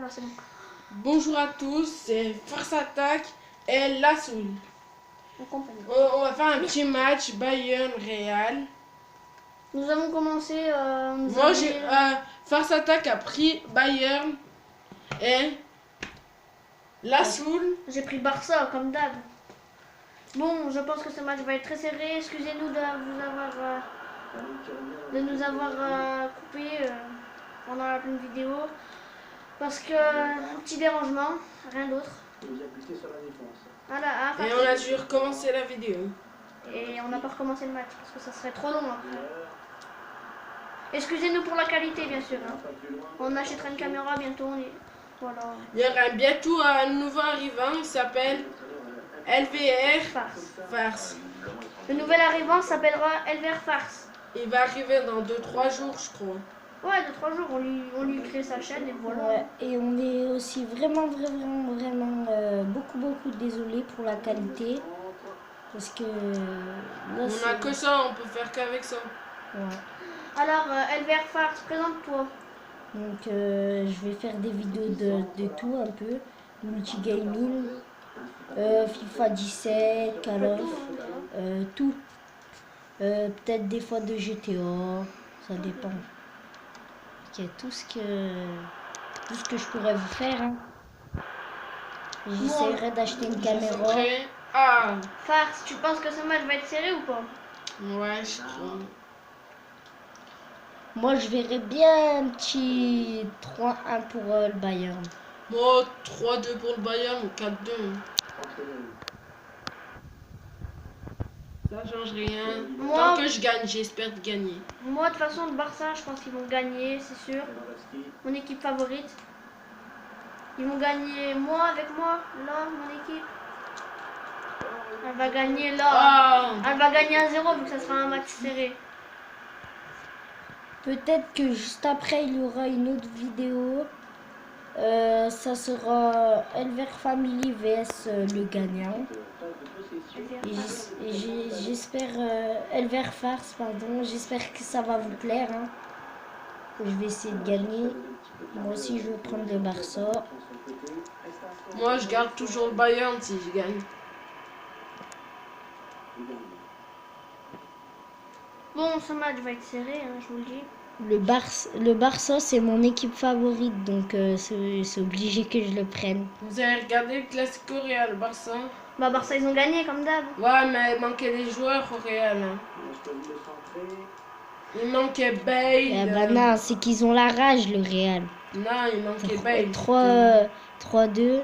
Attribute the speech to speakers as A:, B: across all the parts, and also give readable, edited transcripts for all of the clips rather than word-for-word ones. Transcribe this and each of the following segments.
A: va, c'est bon.
B: Bonjour à tous, c'est Force Attack et Lassoul. On va faire un petit match Bayern-Real.
A: Nous avons commencé.
B: Moi, Force Attack a pris Bayern et Lassoul.
A: J'ai pris Barça comme d'hab. Bon, je pense que ce match va être très serré. Excusez-nous de nous avoir coupé pendant la pleine vidéo. Parce que un petit dérangement, rien d'autre. Voilà,
B: Et on a dû recommencer la vidéo.
A: Et on n'a pas recommencé le match parce que ça serait trop long après. Excusez-nous pour la qualité, bien sûr. Hein. On achètera une caméra bientôt. Voilà.
B: Il y aura bientôt un nouveau arrivant, il s'appelle LVR Farce.
A: Le nouvel arrivant s'appellera LVR Farce.
B: Il va arriver dans 2-3 jours, je crois.
A: Ouais, 2-3 jours, on lui crée sa chaîne et voilà.
C: Ouais, et on est aussi vraiment beaucoup désolé pour la qualité. Parce que là,
B: on a que ça, on peut faire qu'avec ça.
C: Ouais.
A: Alors, LVR Farce, présente-toi.
C: Donc, je vais faire des vidéos de tout un peu. Multigaming, FIFA 17, Call of, tout. Peut-être des fois de GTA, ça dépend. Okay, tout ce que je pourrais vous faire. Hein. J'essaierai d'acheter une caméra.
B: Ah.
A: Farce, tu penses que ce match va être serré ou pas?
B: Ouais, je crois.
C: Moi, je verrais bien un petit 3-1 pour le Bayern.
B: Moi, 3-2 pour le Bayern ou 4-2. Ça change rien.
A: Moi,
B: tant que je gagne, j'espère de gagner.
A: Moi, de toute façon, le Barça, je pense qu'ils vont gagner, c'est sûr. Mon équipe favorite. Ils vont gagner, avec moi, là, mon équipe. Elle va gagner là.
B: Oh.
A: Elle va gagner 1-0 vu que ça sera un match serré.
C: Peut-être que juste après, il y aura une autre vidéo. Ça sera Elver Family vs le gagnant. Et j'espère Elver Farce, pardon. J'espère que ça va vous plaire. Hein. Je vais essayer de gagner. Moi aussi, je vais prendre le Barça.
B: Moi, je garde toujours le Bayern si je gagne.
A: Bon, ce match va être serré, hein, je vous le dis.
C: Le Barça, c'est mon équipe favorite, donc c'est obligé que je le prenne.
B: Vous avez regardé le Classico Real Barça?
A: Bah, Barça, ils ont gagné comme d'hab.
B: Ouais, mais il manquait des joueurs au Real. Hein. Il manquait Bale.
C: Bah non, c'est qu'ils ont la rage, le Real.
B: Non, il manquait Bale.
C: 3-2.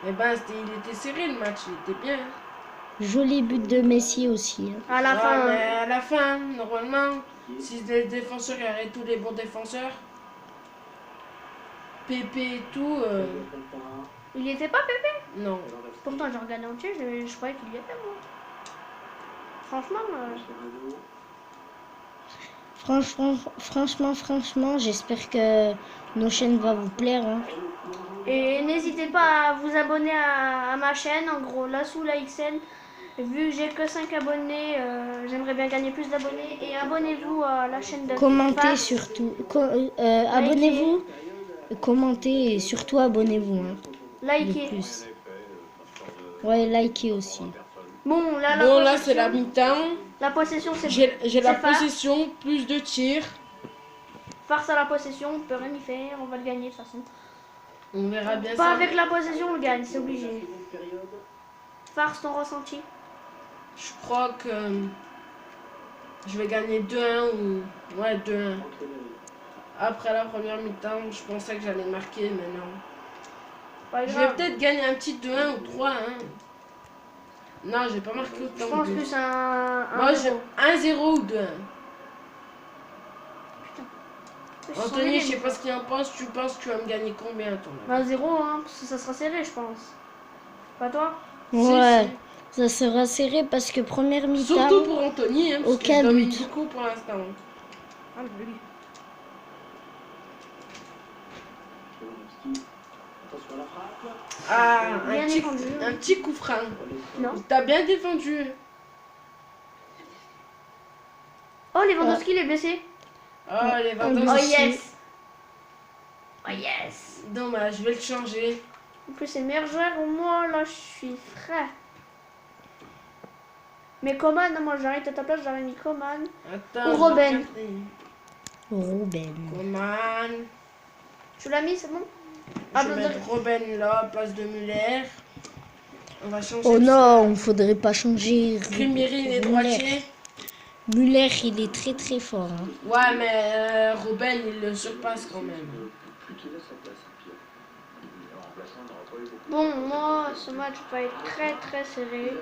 B: Eh ben, il était serré le match, il était bien.
C: Joli but de Messi aussi. Hein.
A: À la fin.
B: Mais à la fin, normalement, si les défenseurs arrêtent tous les bons défenseurs, Pépé et tout.
A: Il y était pas, Pépé?
B: Non.
A: Pourtant, j'ai regardé entier, je croyais qu'il y était, moi.
C: Franchement, j'espère que nos chaînes vont vous plaire. Hein.
A: Et n'hésitez pas à vous abonner à ma chaîne, en gros, Lassoul XL. Vu que j'ai que 5 abonnés, j'aimerais bien gagner plus d'abonnés. Et abonnez-vous à la chaîne de
C: Commentez surtout. Abonnez-vous, commentez et surtout abonnez-vous. Hein,
A: likez.
C: Ouais, likez aussi.
A: Bon,
B: là c'est la mi-temps.
A: La possession, c'est
B: j'ai la possession, plus de tirs.
A: Farce à la possession, on peut rien y faire, on va le gagner de toute façon.
B: On verra bien
A: Pas
B: ça.
A: avec la possession, on le gagne, c'est obligé. Farce, ton ressenti?
B: Je crois que je vais gagner 2-1 ou... Ouais, 2-1. Après la première mi-temps, je pensais que j'allais marquer, mais non. Je vais peut-être gagner un petit 2-1 ou 3-1. Non, j'ai pas marqué autant.
A: Je pense que c'est un
B: moi, j'ai 1-0 ou 2-1.
A: Putain.
B: Anthony, je sais pas ce qu'il en pense. Tu penses que tu vas me gagner combien, toi?
A: 1-0, hein, parce que ça sera serré, je pense. Pas toi?
C: Ouais. Si. Ça sera serré parce que première mi-temps.
B: Surtout pour Anthony, hein, parce
C: aucun
B: que je
C: but.
B: beaucoup pour l'instant.
A: Ah, le but.
B: Ah, un petit coup franc.
A: Non.
B: T'as bien défendu.
A: Oh, Lewandowski, il est blessé.
B: Oh, Lewandowski.
A: Oh, yes. Oh yes.
B: Dommage, je vais le changer.
A: En plus, c'est le meilleur joueur. Moi, là, je suis frais. Mais Coman, non, moi, j'arrête à ta place, j'aurais mis Coman.
B: Attends,
A: Ou Robben.
B: je vais regarder.
C: Robben.
B: Coman.
A: Tu l'as mis, c'est bon?
B: Je vais mettre Robben là, place de Muller. On va changer.
C: Oh non, faudrait pas changer.
B: Ribéry, il est droitier.
C: Muller, il est très très fort. Hein.
B: Ouais, mais Robben, il le surpasse quand même.
A: Bon, moi, ce match va être très très serré.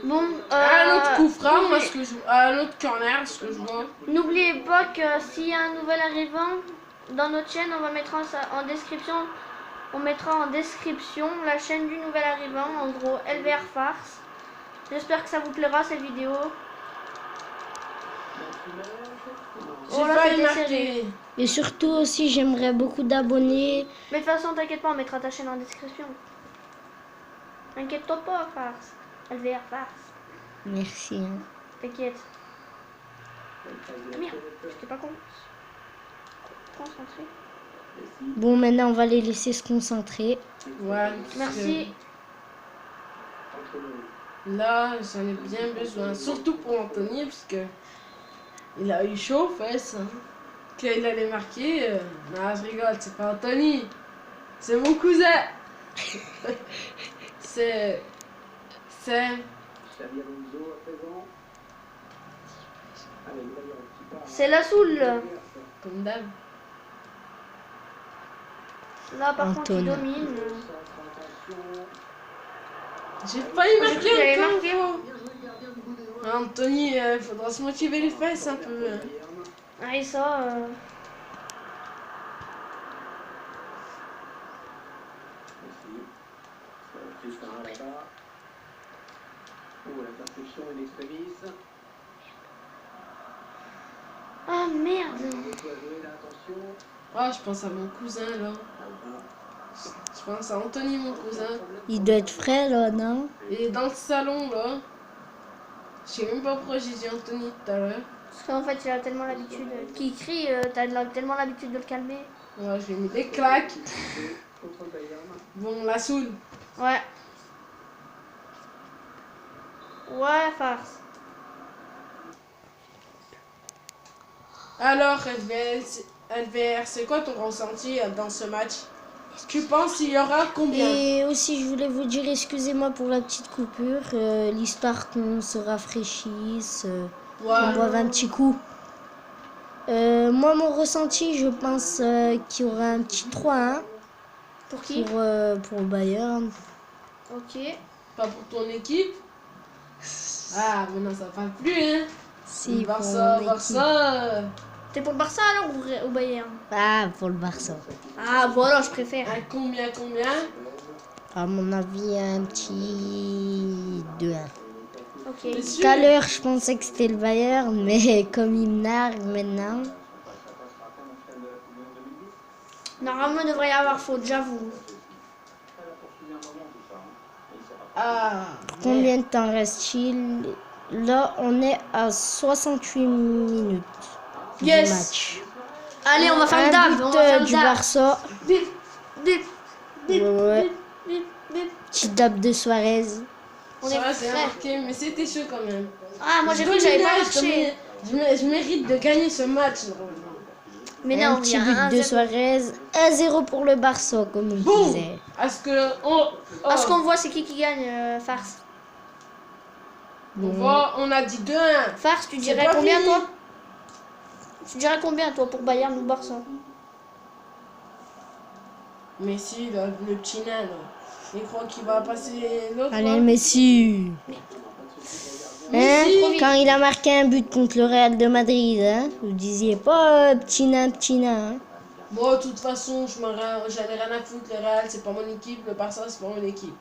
A: Bon,
B: Un autre coup franc, moi, ce que je vois. Un autre corner, ce que je vois.
A: n'oubliez pas que s'il y a un nouvel arrivant dans notre chaîne, on va mettre en description. On mettra en description la chaîne du nouvel arrivant, en gros LVR Farce. J'espère que ça vous plaira cette vidéo.
B: J'ai
A: là,
B: failli
A: c'était serré.
B: marquer.
C: Et surtout aussi, j'aimerais beaucoup d'abonnés.
A: Mais de toute façon, t'inquiète pas, on mettra ta chaîne en description. Inquiète-toi pas, Farce. LVR Farce.
C: Merci. Hein.
A: T'inquiète. Ah merde, j'étais pas con. Concentré.
C: Bon, maintenant, on va les laisser se concentrer.
B: Ouais.
A: Merci.
B: Là, j'en ai bien besoin. Surtout pour Anthony, parce que il a eu chaud aux fesses. Hein. Qu'il allait marquer. Non, je rigole, c'est pas Anthony. C'est mon cousin. c'est.
A: C'est la soule.
B: Comme d'hab.
A: Là, par contre, il
C: Antoine.
A: domine.
B: J'ai failli
A: J'ai cru qu'il allait
B: marquer
A: marquer.
B: encore. Anthony, faudra se motiver les fesses un peu. Hein.
A: Ah, et ça. Ah merde.
B: Ah, je pense à mon cousin là. Je pense à Anthony, mon cousin.
C: Il doit être frais, là, non?
B: Il est dans le salon là. Je sais même pas pourquoi j'ai dit Anthony tout à l'heure.
A: Parce qu'en fait, il a tellement l'habitude. Qui crie, tellement l'habitude de le calmer.
B: Ouais, j'ai mis des claques. Bon, la saoule.
A: Ouais. Ouais, Farce.
B: Alors, LVR, c'est quoi ton ressenti dans ce match? Tu penses qu'il y aura combien?
C: Et aussi, je voulais vous dire, excusez-moi pour la petite coupure, l'histoire qu'on se rafraîchisse, qu'on boive un petit coup. Moi, mon ressenti, je pense qu'il y aura un petit 3-1
A: Pour qui?
C: pour Bayern.
A: Ok.
B: Pas pour ton équipe? Ah, maintenant ça va plus, hein?
C: Si, pour
B: Barça,
C: mon
B: Barça.
A: T'es pour le Barça alors ou au Bayern?
C: Ah, pour le Barça.
A: Ah, voilà, je préfère.
B: À combien?
C: À mon avis, un petit 2-1.
A: Ok.
B: T'es
C: Tout
B: sûr?
C: à l'heure, je pensais que c'était le Bayern, mais comme il me nargue maintenant.
A: Normalement, il devrait y avoir faute, j'avoue.
B: Ah.
C: Combien de temps reste-t-il? Là, on est à 68 minutes du
A: Yes.
C: match.
A: Allez, on va faire
C: Un
A: le dab.
C: but
A: On va faire le
C: du
A: dab.
C: Barça.
A: Bip, bip, bip,
C: Ouais.
A: bip, bip.
C: Petit dab de Suarez.
A: On
B: Ça
A: est
B: va, c'est
A: frais.
B: marqué, mais c'était chaud quand même.
A: Ah, moi j'ai cru que j'avais pas marché.
B: Je mérite de gagner ce match, normalement.
A: Mais
C: Un
A: non, il y
C: petit
A: a
C: but
A: un
C: de
A: 0.
C: Suarez. 1-0 pour le Barça, comme je
B: Boum.
C: disais.
B: Est-ce que on,
A: Ah, ce qu'on voit, c'est qui gagne, Farce.
B: on a dit 2-1.
A: Farce, tu
B: C'est
A: dirais
B: pas
A: combien,
B: fini.
A: toi? Tu dirais combien, toi, pour Bayern ou Barça?
B: Messi, le petit nain, là. Il croit qu'il va passer l'autre.
C: Allez,
B: là.
C: Messi. Hein,
A: Messi, trop vite.
C: quand il a marqué un but contre le Real de Madrid, hein, vous disiez pas petit nain, petit nain. Hein.
B: Bon, de toute façon, j'en ai rien à foutre. Le Real, c'est pas mon équipe. Le Barça, c'est pas mon équipe.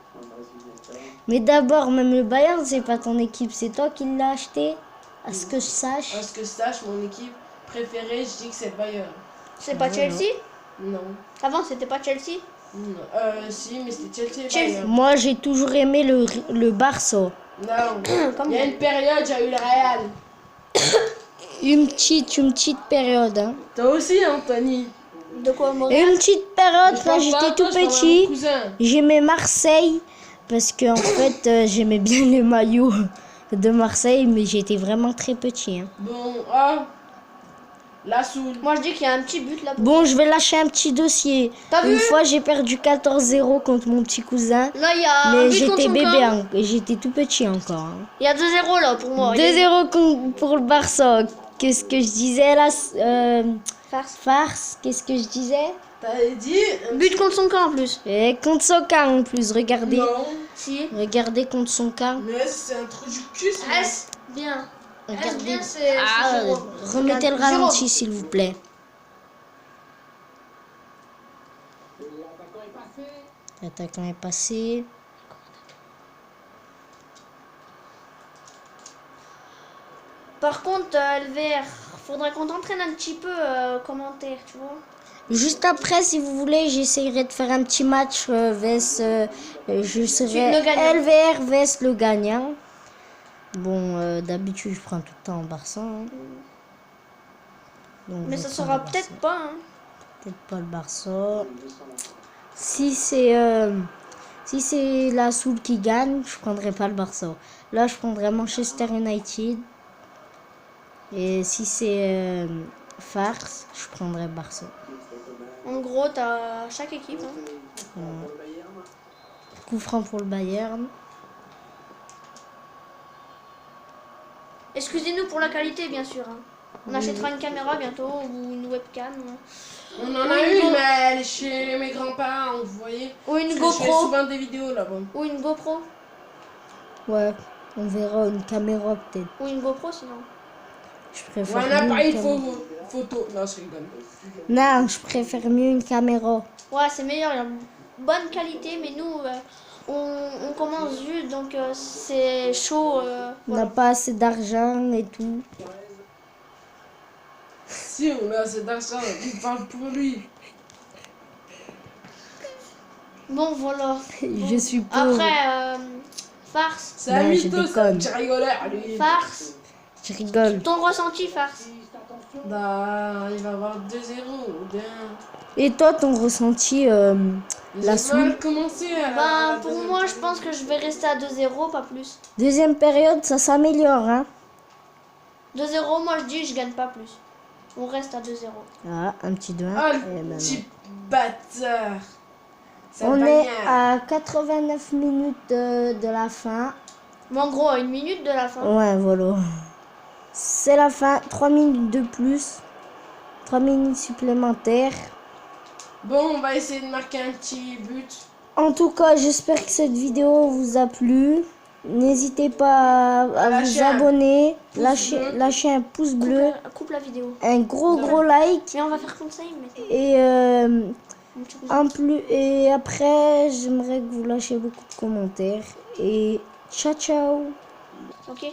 C: Mais d'abord, même le Bayern, c'est pas ton équipe, c'est toi qui l'as acheté, à ce que je sache.
B: À ce que je sache, mon équipe préférée, je dis que c'est Bayern.
A: C'est pas Chelsea?
B: Non.
A: Avant, c'était pas Chelsea?
B: Non. Si, mais c'était Chelsea.
A: Chelsea.
B: Bayern.
C: Moi, j'ai toujours aimé le Barça.
B: Non.
A: Comme
B: Il y a une période, j'ai eu le Real.
C: Une petite période. Hein.
B: Toi aussi, Anthony.
A: De quoi, Montréal?
C: Une petite période
B: Je
C: quand
B: pense pas
C: j'étais
B: à
C: tout
B: toi, je parle à mon
C: petit,
B: cousin.
C: j'aimais Marseille parce que en fait j'aimais bien les maillots de Marseille, mais j'étais vraiment très petit. Hein.
B: Bon, ah. La Soul.
A: Moi, je dis qu'il y a un petit but là.
C: Bon, je vais lâcher un petit dossier.
A: T'as
C: Une
A: vu?
C: fois, j'ai perdu 14-0 contre mon petit cousin.
A: Là, il y a un
C: Mais
A: but contre
C: j'étais
A: son
C: bébé,
A: camp.
C: hein, et j'étais tout petit encore. Hein.
A: Il y a 2-0 là pour moi.
C: 2-0 pour le Barça. Qu'est-ce que je disais là
A: Farce.
C: Farce, qu'est-ce que je disais?
B: T'avais dit.
A: But contre son camp en plus.
C: Et contre son camp en plus, regardez.
B: Non.
A: Si.
C: Regardez contre son camp.
B: Mais c'est un trou du cul, ça.
A: S, bien. S,
C: Regardez.
A: bien, c'est
C: Ah,
A: zéro.
C: remettez le
A: Zéro.
C: ralenti s'il vous plaît. L'attaquant est passé.
A: Par contre, LVR, faudrait qu'on t'entraîne un petit peu commentaire, tu vois.
C: Juste après, si vous voulez, j'essaierai de faire un petit match vs. Je serai
A: le gagnant.
C: LVR vs le gagnant. Bon, d'habitude, je prends tout le temps en Barça. Hein. Donc,
A: Mais
C: je
A: ça
C: prends
A: sera
C: le Barça.
A: peut-être pas. Hein.
C: Peut-être pas le Barça. Si c'est la Soul qui gagne, je prendrai pas le Barça. Là, je prendrai Manchester United. Et si c'est farce, je prendrai Barça.
A: En gros, t'as chaque équipe. Hein.
C: Coup franc pour le Bayern.
A: Excusez-nous pour la qualité, bien sûr. Hein. On achètera une caméra bientôt ou une webcam. Hein.
B: On en a une, mais elle est chez mes grands-parents, vous voyez.
A: Ou une
B: Je fais
A: GoPro.
B: souvent des vidéos là-bas.
A: Ou une GoPro.
C: Ouais, on verra une caméra peut-être.
A: Ou une GoPro sinon.
C: Je
B: Ou
C: préfère
B: un
C: mieux une
B: appareil
C: caméra.
B: photo. Non, je rigole.
C: Non, je préfère mieux une caméra.
A: Ouais, c'est meilleur. Il y a une bonne qualité, mais nous, on commence juste, donc c'est chaud.
C: On n'a pas assez d'argent et tout.
B: Si, on a assez d'argent, il parle pour lui.
A: Bon, voilà.
C: Je suis pauvre.
A: Après, farce.
B: C'est un
C: Non, je
B: mytho,
C: déconne.
B: ça. Tu rigolais, lui.
A: Farce.
C: Je rigole.
A: Ton ressenti, farce.
B: Bah, il va avoir 2-0 ou 2-1.
C: Et toi, ton ressenti la
B: J'ai
C: Soul.
B: mal commencé à la
A: Ben, pour
B: deuxième
A: moi, je
B: période.
A: pense que je vais rester à 2-0, pas plus.
C: Deuxième période, ça s'améliore, hein.
A: 2-0, moi je dis, je gagne pas plus. On reste à 2-0.
C: Ah, un petit 2-1.
B: Ah,
C: Et
B: le
C: maintenant.
B: petit bâtard. Ça
C: On
B: va
C: est
B: bien.
C: à 89 minutes de la fin.
A: Mais en gros, à 1 minute de la fin.
C: Ouais, voilà. C'est la fin. 3 minutes de plus. 3 minutes supplémentaires.
B: Bon, on va essayer de marquer un petit but.
C: En tout cas, j'espère que cette vidéo vous a plu. N'hésitez pas à vous
B: Lâchez un
C: abonner.
B: pouce bleu.
C: Lâchez un pouce bleu.
A: Coupe la vidéo.
C: Un gros like.
A: Mais on va faire comme ça, il met.
C: Et
A: Un petit coup.
C: et après, j'aimerais que vous lâchiez beaucoup de commentaires. Et ciao ciao.
A: Ok.